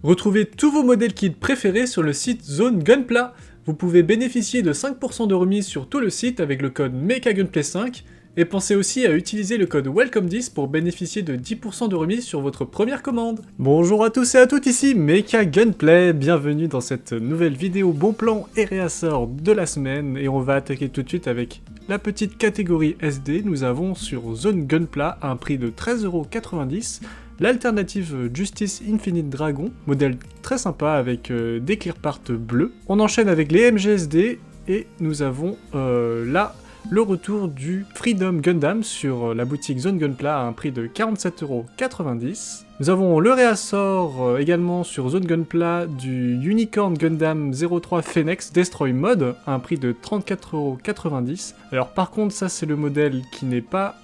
Retrouvez tous vos modèles kits préférés sur le site Zone Gunpla. Vous pouvez bénéficier de 5% de remise sur tout le site avec le code MECAGUNPLAY5 et pensez aussi à utiliser le code WELCOME10 pour bénéficier de 10% de remise sur votre première commande. Bonjour à tous et à toutes, ici MECAGUNPLAY, bienvenue dans cette nouvelle vidéo bon plan et réassort de la semaine et on va attaquer tout de suite avec la petite catégorie SD. Nous avons sur Zone Gunpla un prix de 13,90 €. L'alternative Justice Infinite Dragon, modèle très sympa avec des clear parts bleus. On enchaîne avec les MGSD et nous avons là le retour du Freedom Gundam sur la boutique Zone Gunpla à un prix de 47,90 €. Nous avons le réassort également sur Zone Gunpla du Unicorn Gundam 03 Phoenix Destroy Mode à un prix de 34,90 €. Alors par contre ça c'est le modèle qui n'est pas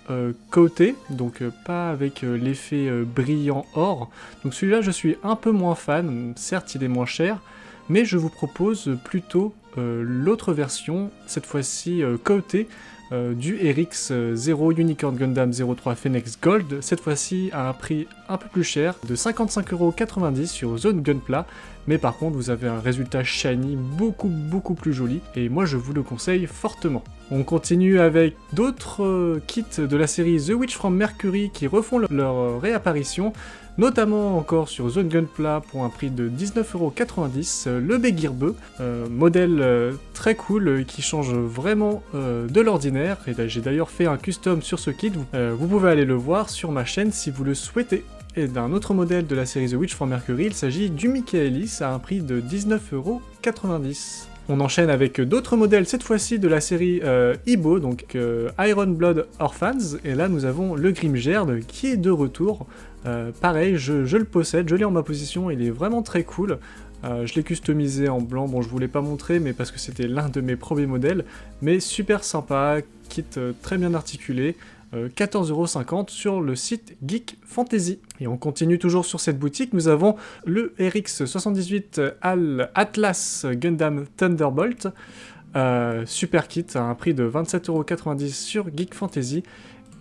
coaté, donc pas avec l'effet brillant or. Donc celui-là je suis un peu moins fan, certes il est moins cher, mais je vous propose plutôt l'autre version, cette fois-ci coatée, du RX-0 Unicorn Gundam 03 Phoenix Gold, cette fois-ci à un prix un peu plus cher, de 55,90 € sur Zone Gunpla, mais par contre vous avez un résultat shiny beaucoup plus joli, et moi je vous le conseille fortement. On continue avec d'autres kits de la série The Witch from Mercury qui refont leur réapparition, notamment encore sur Zone Gunpla pour un prix de 19,90 €, le Begirbe, modèle très cool qui change vraiment de l'ordinaire, et j'ai d'ailleurs fait un custom sur ce kit, vous pouvez aller le voir sur ma chaîne si vous le souhaitez. Et d'un autre modèle de la série The Witch from Mercury, il s'agit du Michaelis à un prix de 19,90 €. On enchaîne avec d'autres modèles, cette fois-ci de la série Ibo, donc Iron Blood Orphans, et là nous avons le Grimgerd qui est de retour. Pareil, je le possède, je l'ai en ma possession, il est vraiment très cool. Je l'ai customisé en blanc, bon je vous l'ai pas montré, mais parce que c'était l'un de mes premiers modèles, mais super sympa, kit très bien articulé, 14,50 € sur le site Geek Fantasy. Et on continue toujours sur cette boutique, nous avons le RX-78 Atlas Gundam Thunderbolt, super kit à un prix de 27,90 € sur Geek Fantasy,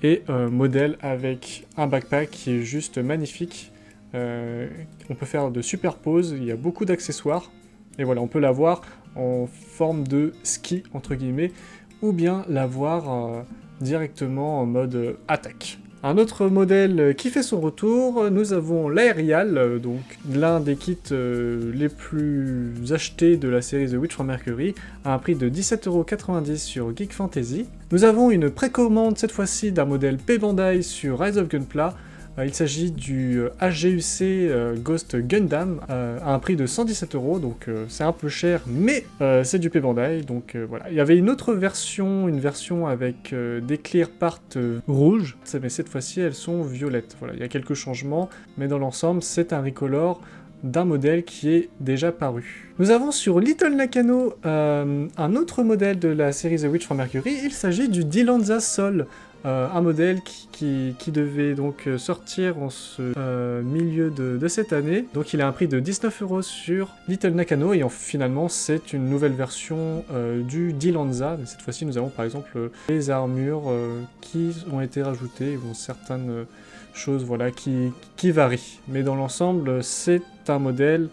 et modèle avec un backpack qui est juste magnifique. On peut faire de super poses, il y a beaucoup d'accessoires, et voilà, on peut l'avoir en forme de ski entre guillemets, ou bien l'avoir directement en mode attaque. Un autre modèle qui fait son retour, nous avons l'Aerial, donc l'un des kits les plus achetés de la série The Witch from Mercury, à un prix de 17,90 € sur Geek Fantasy. Nous avons une précommande cette fois-ci d'un modèle P-Bandai sur Rise of Gunpla. Il s'agit du HGUC Ghost Gundam à un prix de 117 €, donc c'est un peu cher, mais c'est du P-Bandai, donc voilà. Il y avait une autre version, une version avec des clear parts rouges, mais cette fois-ci elles sont violettes. Voilà, il y a quelques changements, mais dans l'ensemble c'est un recolor d'un modèle qui est déjà paru. Nous avons sur Little Nakano un autre modèle de la série The Witch from Mercury, il s'agit du Dilanza Sol. Un modèle qui devait donc sortir en ce milieu de cette année. Donc il a un prix de 19 € sur Little Nakano, et finalement c'est une nouvelle version du Dilanza. Mais cette fois-ci nous avons par exemple les armures qui ont été rajoutées, bon, certaines choses voilà, qui varient. Mais dans l'ensemble c'est un modèle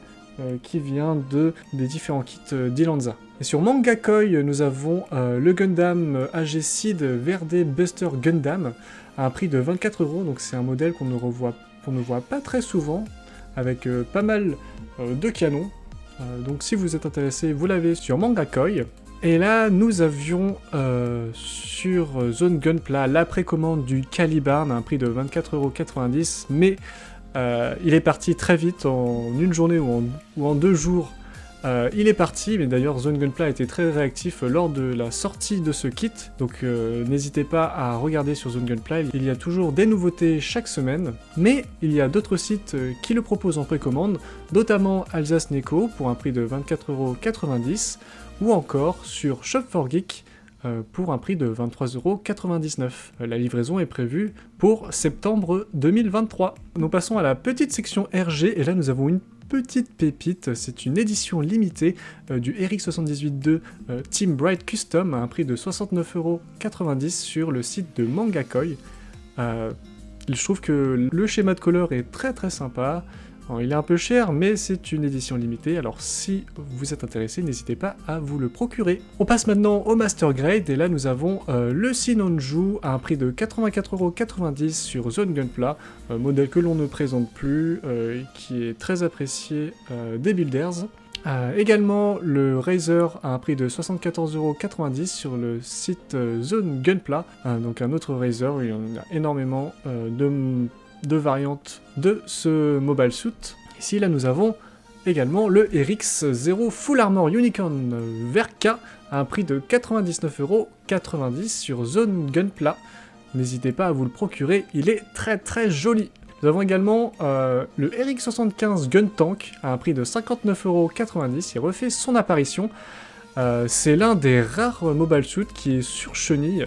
qui vient des différents kits Dilanza. Et sur Mangakoi, nous avons le Gundam AG Seed Verde Buster Gundam à un prix de 24 €, donc c'est un modèle qu'on ne voit pas très souvent, avec pas mal de canons. Donc si vous êtes intéressé, vous l'avez sur Mangakoi. Et là, nous avions sur Zone Gunpla la précommande du Calibarn à un prix de 24,90 €, mais il est parti très vite, en une journée ou en 2 jours. Il est parti, mais d'ailleurs Zone Gunpla a été très réactif lors de la sortie de ce kit, donc n'hésitez pas à regarder sur Zone Gunpla, il y a toujours des nouveautés chaque semaine, mais il y a d'autres sites qui le proposent en précommande, notamment Alsace Neko pour un prix de 24,90 €, ou encore sur Shop4Geek pour un prix de 23,99 €. La livraison est prévue pour septembre 2023. Nous passons à la petite section RG, et là nous avons une petite pépite, c'est une édition limitée du RX-78-2 Team Bright Custom à un prix de 69,90 € sur le site de Mangakoi. Je trouve que le schéma de couleur est très sympa, Alors, il est un peu cher, mais c'est une édition limitée, alors si vous êtes intéressé, n'hésitez pas à vous le procurer. On passe maintenant au Master Grade, et là nous avons le Sinonju à un prix de 84,90€ sur Zone Gunpla, modèle que l'on ne présente plus, qui est très apprécié des builders. Également le Razer à un prix de 74,90€ sur le site Zone Gunpla, donc un autre Razer, il y en a énormément de variantes de ce mobile suit. Ici là nous avons également le RX0 Full Armor Unicorn Verka à un prix de 99,90€ sur Zone Gunpla. N'hésitez pas à vous le procurer, il est très très joli. Nous avons également le RX75 Gun Tank à un prix de 59,90€, il refait son apparition. C'est l'un des rares mobile suits qui est sur chenille.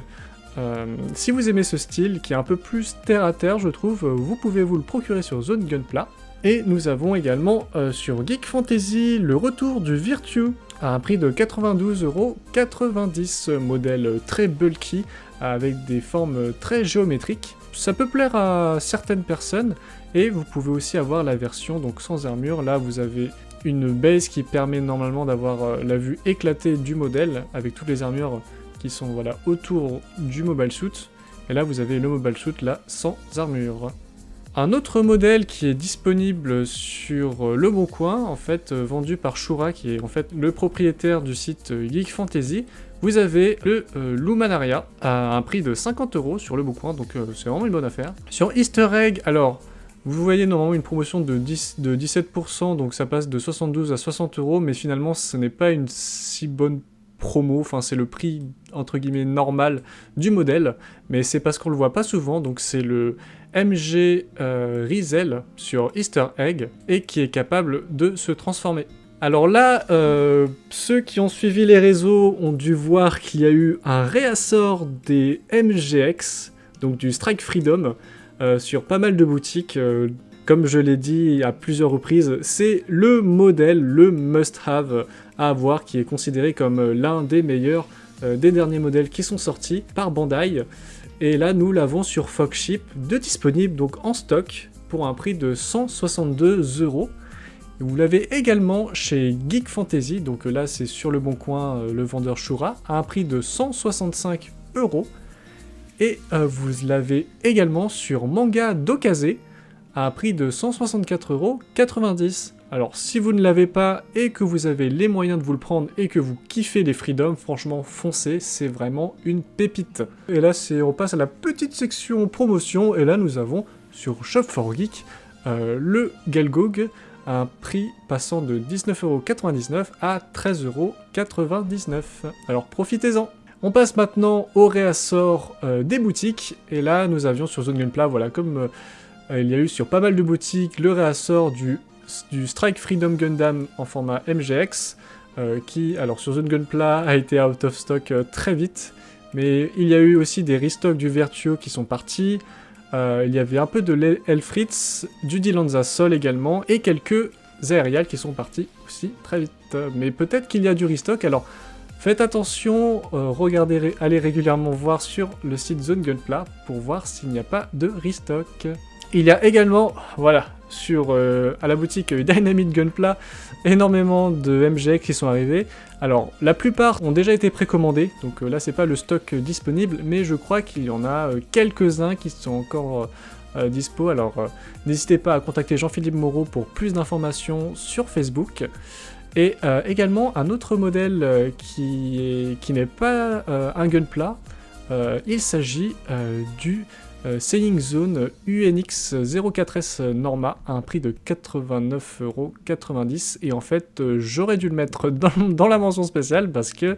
Si vous aimez ce style, qui est un peu plus terre à terre je trouve, vous pouvez vous le procurer sur Zone Gunpla. Et nous avons également sur Geek Fantasy le retour du Virtue à un prix de 92,90€, modèle très bulky avec des formes très géométriques. Ça peut plaire à certaines personnes et vous pouvez aussi avoir la version donc sans armure. Là vous avez une base qui permet normalement d'avoir la vue éclatée du modèle avec toutes les armures qui sont voilà, autour du mobile suit. Et là vous avez le mobile suit là sans armure. Un autre modèle qui est disponible sur Le Bon Coin, en fait vendu par Shura, qui est en fait le propriétaire du site Geek Fantasy. Vous avez le Lumanaria à un prix de 50€ sur Le Bon Coin, donc c'est vraiment une bonne affaire. Sur Easter Egg, alors vous voyez normalement une promotion de 17%, donc ça passe de 72 à 60€, mais finalement ce n'est pas une si bonne promo, enfin c'est le prix entre guillemets normal du modèle, mais c'est parce qu'on le voit pas souvent, donc c'est le MG Rizel sur Easter Egg, et qui est capable de se transformer. Alors là, ceux qui ont suivi les réseaux ont dû voir qu'il y a eu un réassort des MGX, donc du Strike Freedom, sur pas mal de boutiques. Comme je l'ai dit à plusieurs reprises, c'est le modèle, le must-have à avoir, qui est considéré comme l'un des meilleurs des derniers modèles qui sont sortis par Bandai. Et là, nous l'avons sur Fogship, disponible donc en stock pour un prix de 162€. Vous l'avez également chez Geek Fantasy, donc là c'est sur Le Bon Coin, le vendeur Shura, à un prix de 165€. Et vous l'avez également sur Manga Dokaze, à un prix de 164,90€. Alors si vous ne l'avez pas et que vous avez les moyens de vous le prendre et que vous kiffez les Freedom, franchement foncez, c'est vraiment une pépite. Et là on passe à la petite section promotion, et là nous avons sur Shop4Geek le Galgog à un prix passant de 19,99€ à 13,99€. Alors profitez-en. On passe maintenant au réassort des boutiques, et là nous avions sur Zone Gunpla, voilà, comme il y a eu sur pas mal de boutiques, le réassort du Strike Freedom Gundam en format MGX, qui, alors sur Zone Gunpla, a été out of stock très vite, mais il y a eu aussi des restocks du Virtue qui sont partis, il y avait un peu de Elfritz, du Dilanza Sol également, et quelques aériales qui sont partis aussi très vite, mais peut-être qu'il y a du restock, alors faites attention, regardez, allez régulièrement voir sur le site Zone Gunpla pour voir s'il n'y a pas de restock. Il y a également, voilà, à la boutique Dynamite Gunpla, énormément de MGX qui sont arrivés. Alors, la plupart ont déjà été précommandés, donc là c'est pas le stock disponible, mais je crois qu'il y en a quelques-uns qui sont encore dispo. Alors, n'hésitez pas à contacter Jean-Philippe Moreau pour plus d'informations sur Facebook. Et également un autre modèle qui n'est pas un Gunpla, il s'agit du Sailing Zone UNX 04S Norma à un prix de 89,90€, et en fait j'aurais dû le mettre dans la mention spéciale parce que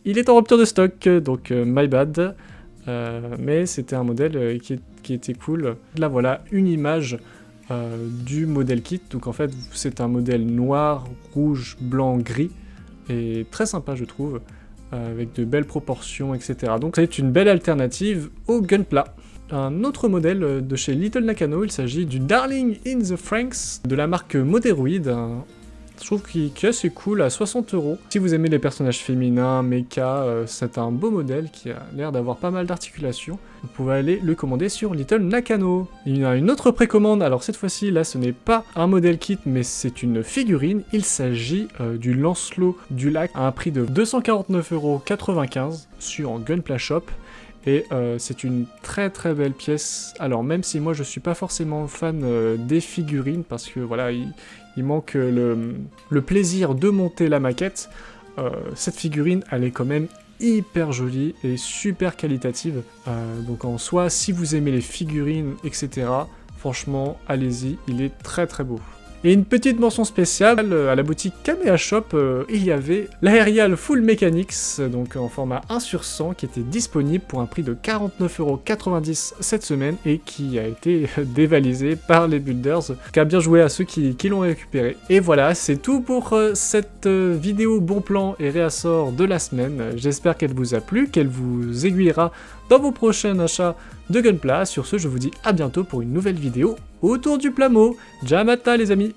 il est en rupture de stock, donc my bad, mais c'était un modèle qui était cool. Là voilà une image du modèle kit, donc en fait c'est un modèle noir, rouge, blanc, gris, et très sympa je trouve, avec de belles proportions, etc. Donc c'est une belle alternative au Gunpla. Un autre modèle de chez Little Nakano, il s'agit du Darling in the Franxx de la marque Moderoid, un Je trouve qu'il est assez cool à 60 €. Si vous aimez les personnages féminins, mecha, c'est un beau modèle qui a l'air d'avoir pas mal d'articulations. Vous pouvez aller le commander sur Little Nakano. Il y a une autre précommande, alors cette fois-ci, là, ce n'est pas un modèle kit, mais c'est une figurine. Il s'agit du Lancelot du lac à un prix de 249,95 € sur Gunpla Shop. Et c'est une très très belle pièce. Alors même si moi je suis pas forcément fan des figurines, parce que voilà, il manque le plaisir de monter la maquette, cette figurine elle est quand même hyper jolie et super qualitative. Donc en soi, si vous aimez les figurines, etc., franchement, allez-y, il est très très beau. Et une petite mention spéciale, à la boutique Kamea Shop, il y avait l'Aerial Full Mechanics, donc en format 1/100, qui était disponible pour un prix de 49,90 € cette semaine, et qui a été dévalisé par les builders. Qui a bien joué à ceux qui l'ont récupéré. Et voilà, c'est tout pour cette vidéo bon plan et réassort de la semaine. J'espère qu'elle vous a plu, qu'elle vous aiguillera dans vos prochains achats de Gunpla. Sur ce, je vous dis à bientôt pour une nouvelle vidéo autour du Plamo. Jamata les amis!